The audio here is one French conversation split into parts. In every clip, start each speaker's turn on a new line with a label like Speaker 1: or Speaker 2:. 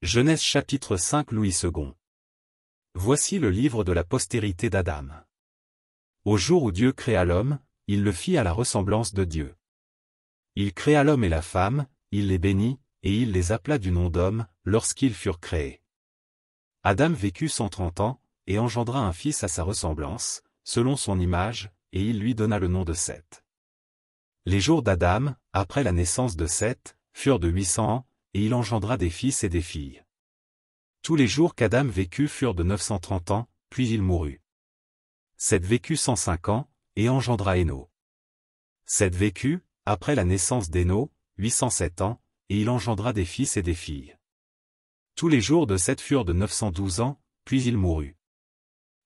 Speaker 1: Genèse chapitre 5 Louis II. Voici le livre de la postérité d'Adam. Au jour où Dieu créa l'homme, il le fit à la ressemblance de Dieu. Il créa l'homme et la femme, il les bénit, et il les appela du nom d'homme, lorsqu'ils furent créés. Adam vécut 130 ans, et engendra un fils à sa ressemblance, selon son image, et il lui donna le nom de Seth. Les jours d'Adam, après la naissance de Seth, furent de 800 ans, et il engendra des fils et des filles. Tous les jours qu'Adam vécut furent de 930 ans, puis il mourut. Seth vécut 105 ans, et engendra Héno. Seth vécut, après la naissance d'Héno, 807 ans, et il engendra des fils et des filles. Tous les jours de Seth furent de 912 ans, puis il mourut.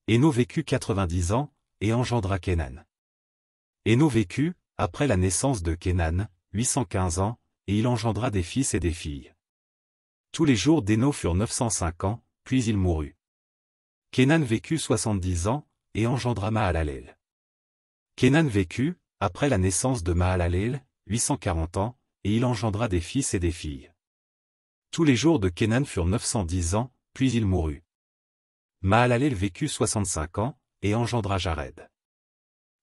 Speaker 1: Héno vécut 90 ans, et engendra Kénan. Héno vécut, après la naissance de Kénan, 815 ans, et il engendra des fils et des filles. Tous les jours d'Héno furent 905 ans, puis il mourut. Kénan vécut 70 ans, et engendra Mahalalel. Kénan vécut, après la naissance de Mahalalel, 840 ans, et il engendra des fils et des filles. Tous les jours de Kénan furent 910 ans, puis il mourut. Mahalalel vécut 65 ans, et engendra Jared.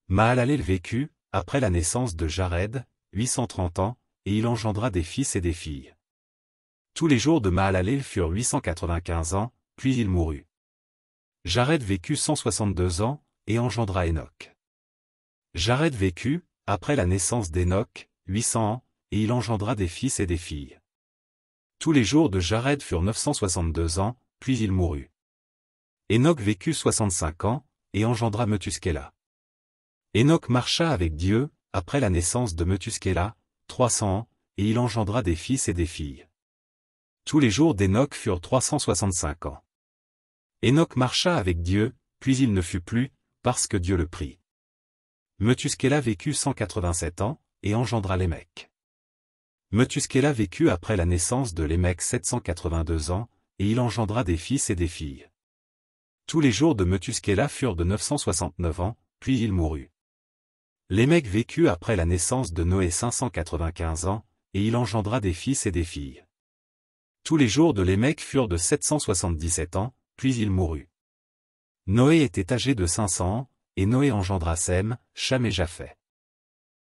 Speaker 1: Mahalalel vécut, après la naissance de Jared, 830 ans, et il engendra des fils et des filles. Tous les jours de Mahalalel furent 895 ans, puis il mourut. Jared vécut 162 ans, et engendra Enoch. Jared vécut, après la naissance d'Enoch, 800 ans, et il engendra des fils et des filles. Tous les jours de Jared furent 962 ans, puis il mourut. Enoch vécut 65 ans, et engendra Methuskéla. Enoch marcha avec Dieu, après la naissance de Methuskéla, 300 ans, et il engendra des fils et des filles. Tous les jours d'Enoch furent 365 ans. Enoch marcha avec Dieu, puis il ne fut plus, parce que Dieu le prit. Methuskéla vécut 187 ans, et engendra Lémec. Methuskéla vécut après la naissance de Lémec 782 ans, et il engendra des fils et des filles. Tous les jours de Methuskéla furent de 969 ans, puis il mourut. Lémec vécut après la naissance de Noé 595 ans, et il engendra des fils et des filles. Tous les jours de Lémec furent de 777 ans, puis il mourut. Noé était âgé de 500 ans, et Noé engendra Sem, Cham et Japheth.